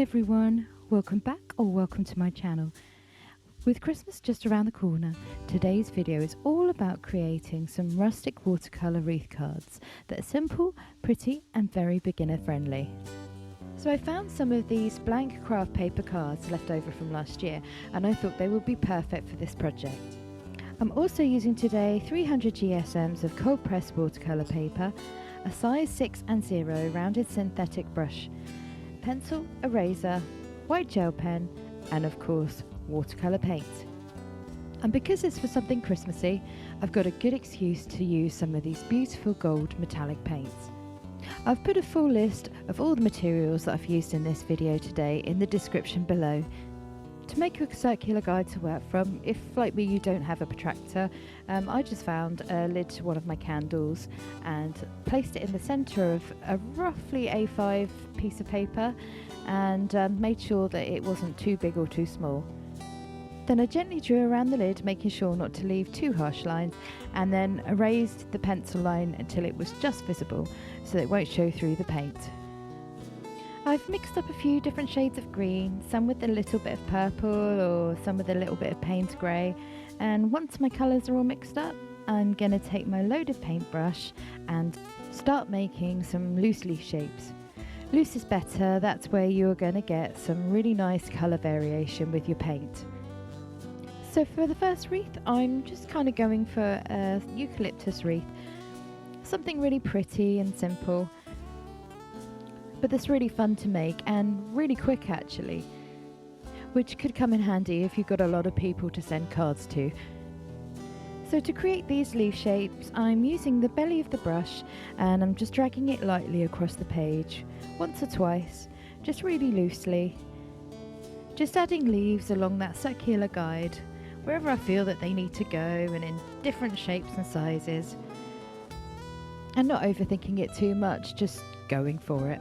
everyone, welcome back or welcome to my channel. With Christmas just around the corner, today's video is all about creating some rustic watercolour wreath cards that are simple, pretty and very beginner friendly. So I found some of these blank craft paper cards left over from last year and I thought they would be perfect for this project. I'm also using today 300 GSMs of cold pressed watercolour paper, a size 6 and 0 rounded synthetic brush, pencil, eraser, white gel pen and of course watercolour paint. And because it's for something Christmassy, I've got a good excuse to use some of these beautiful gold metallic paints. I've put a full list of all the materials that I've used in this video today in the description below. To make a circular guide to work from, if like me you don't have a protractor, I just found a lid to one of my candles and placed it in the centre of a roughly A5 piece of paper and made sure that it wasn't too big or too small. Then I gently drew around the lid, making sure not to leave too harsh lines, and then erased the pencil line until it was just visible so that it won't show through the paint. I've mixed up a few different shades of green, some with a little bit of purple or some with a little bit of Paynes grey, and once my colours are all mixed up, I'm going to take my loaded paintbrush and start making some loose leaf shapes. Loose is better, that's where you're going to get some really nice colour variation with your paint. So for the first wreath, I'm just kind of going for a eucalyptus wreath, something really pretty and simple, but that's really fun to make and really quick actually, which could come in handy if you've got a lot of people to send cards to. So to create these leaf shapes, I'm using the belly of the brush and I'm just dragging it lightly across the page, once or twice, just really loosely, just adding leaves along that circular guide, wherever I feel that they need to go and in different shapes and sizes, and not overthinking it too much, just going for it.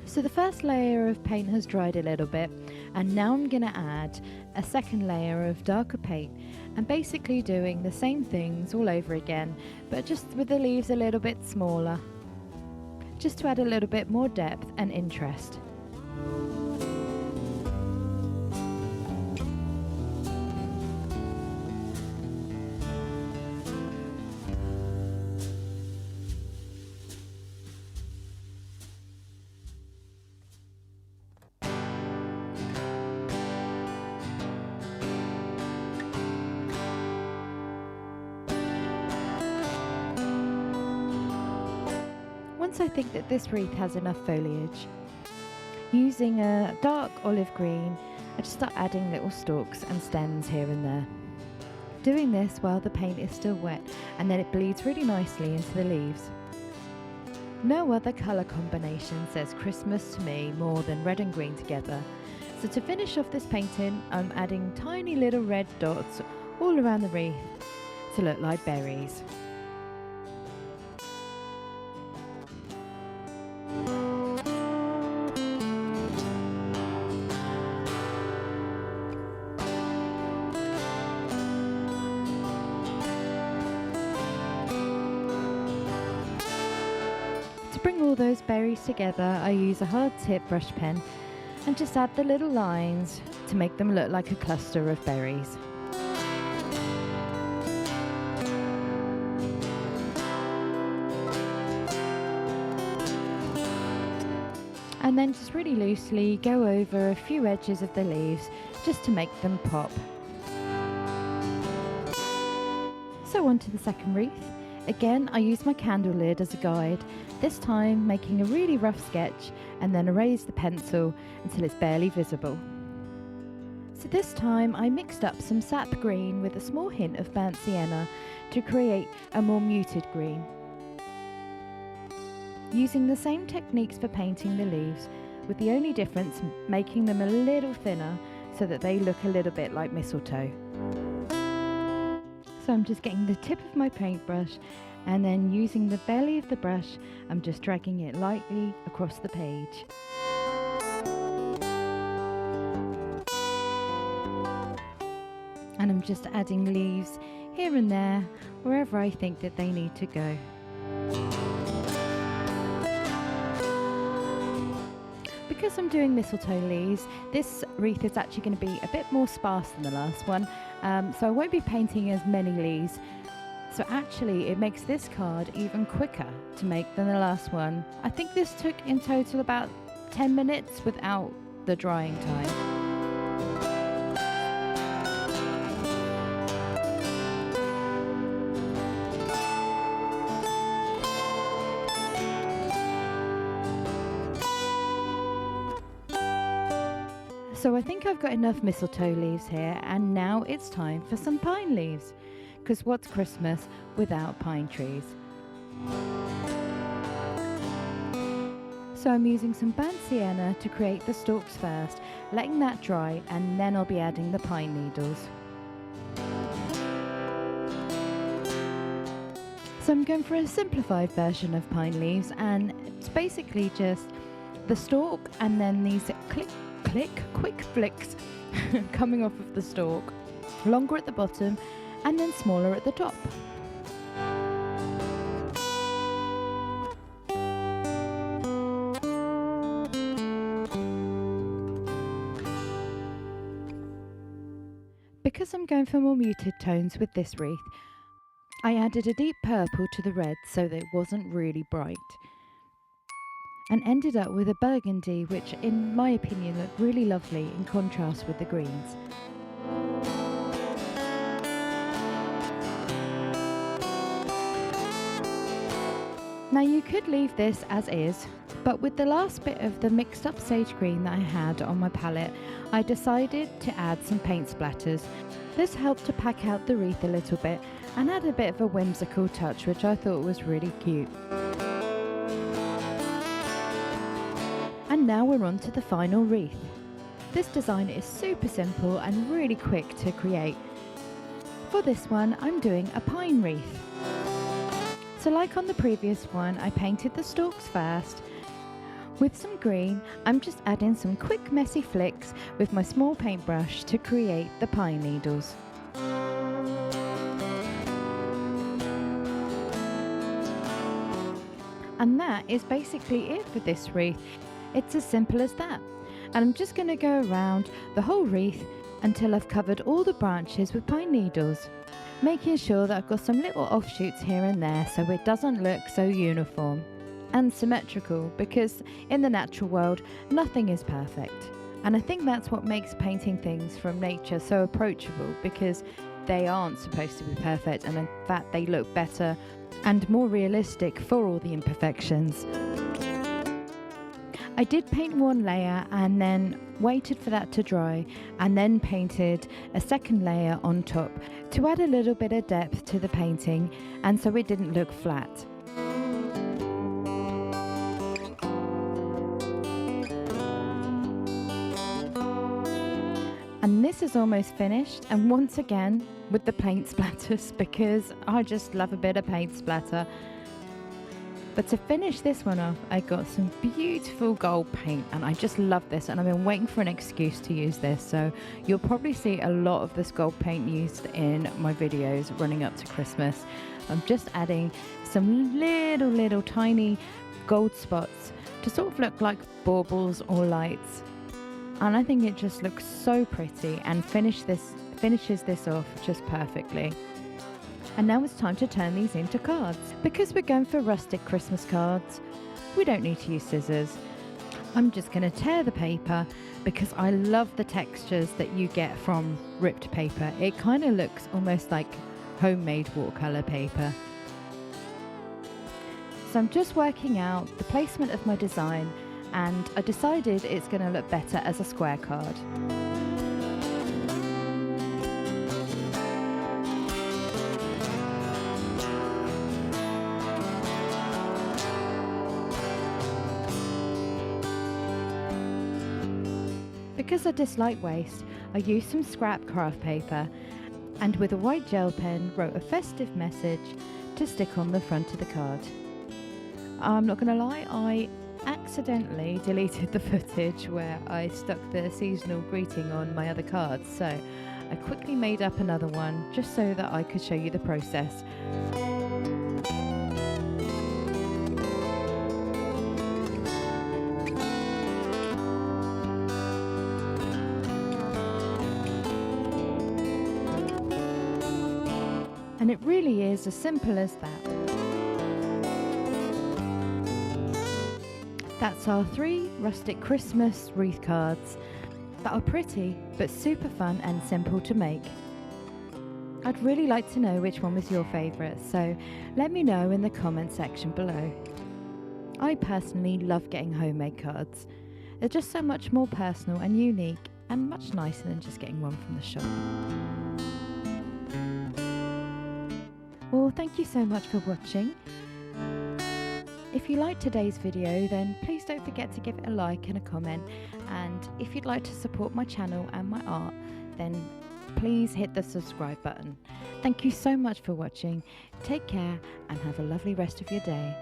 So the first layer of paint has dried a little bit and now I'm going to add a second layer of darker paint and basically doing the same things all over again, but just with the leaves a little bit smaller, just to add a little bit more depth and interest. Once I think that this wreath has enough foliage, using a dark olive green, I just start adding little stalks and stems here and there. Doing this while the paint is still wet and then it bleeds really nicely into the leaves. No other colour combination says Christmas to me more than red and green together. So to finish off this painting, I'm adding tiny little red dots all around the wreath to look like berries. To bring all those berries together, I use a hard tip brush pen and just add the little lines to make them look like a cluster of berries. And then just really loosely go over a few edges of the leaves just to make them pop. So on to the second wreath. Again, I use my candle lid as a guide, this time making a really rough sketch and then erase the pencil until it's barely visible. So this time I mixed up some sap green with a small hint of burnt sienna to create a more muted green. Using the same techniques for painting the leaves, with the only difference making them a little thinner so that they look a little bit like mistletoe. So I'm just getting the tip of my paintbrush and then using the belly of the brush, I'm just dragging it lightly across the page. and I'm just adding leaves here and there wherever I think that they need to go. Because I'm doing mistletoe leaves, this wreath is actually going to be a bit more sparse than the last one, so I won't be painting as many leaves. So actually it makes this card even quicker to make than the last one. I think this took in total about 10 minutes without the drying time. So I think I've got enough mistletoe leaves here, and now it's time for some pine leaves. Because what's Christmas without pine trees? So I'm using some burnt sienna to create the stalks first, letting that dry, and then I'll be adding the pine needles. So I'm going for a simplified version of pine leaves, and it's basically just the stalk and then these quick flicks coming off of the stalk, longer at the bottom and then smaller at the top. Because I'm going for more muted tones with this wreath, I added a deep purple to the red so that it wasn't really bright, and ended up with a burgundy which in my opinion looked really lovely in contrast with the greens. Now you could leave this as is, but with the last bit of the mixed up sage green that I had on my palette, I decided to add some paint splatters. This helped to pack out the wreath a little bit and add a bit of a whimsical touch, which I thought was really cute. And now we're on to the final wreath. This design is super simple and really quick to create. For this one, I'm doing a pine wreath. So like on the previous one, I painted the stalks first. With some green, I'm just adding some quick messy flicks with my small paintbrush to create the pine needles. And that is basically it for this wreath. It's as simple as that. And I'm just going to go around the whole wreath until I've covered all the branches with pine needles, making sure that I've got some little offshoots here and there so it doesn't look so uniform and symmetrical, because in the natural world nothing is perfect. And I think that's what makes painting things from nature so approachable, because they aren't supposed to be perfect, and in fact they look better and more realistic for all the imperfections. I did paint one layer and then waited for that to dry, and then painted a second layer on top to add a little bit of depth to the painting, and so it didn't look flat. And this is almost finished, and once again with the paint splatters, because I just love a bit of paint splatter. But to finish this one off, I got some beautiful gold paint, and I just love this, and I've been waiting for an excuse to use this, so you'll probably see a lot of this gold paint used in my videos running up to Christmas. I'm just adding some little tiny gold spots to sort of look like baubles or lights, and I think it just looks so pretty and finishes this off just perfectly. And now it's time to turn these into cards. Because we're going for rustic Christmas cards, we don't need to use scissors. I'm just going to tear the paper because I love the textures that you get from ripped paper. It kind of looks almost like homemade watercolour paper. So I'm just working out the placement of my design, and I decided it's going to look better as a square card. Because I dislike waste, I used some scrap craft paper, and with a white gel pen wrote a festive message to stick on the front of the card. I'm not going to lie, I accidentally deleted the footage where I stuck the seasonal greeting on my other cards, so I quickly made up another one just so that I could show you the process. And it really is as simple as that. That's our 3 Rustic Christmas wreath cards that are pretty but super fun and simple to make. I'd really like to know which one was your favourite, so let me know in the comment section below. I personally love getting homemade cards. They're just so much more personal and unique and much nicer than just getting one from the shop. Well, thank you so much for watching. If you liked today's video, then please don't forget to give it a like and a comment, and if you'd like to support my channel and my art, then please hit the subscribe button. Thank you so much for watching. Take care and have a lovely rest of your day.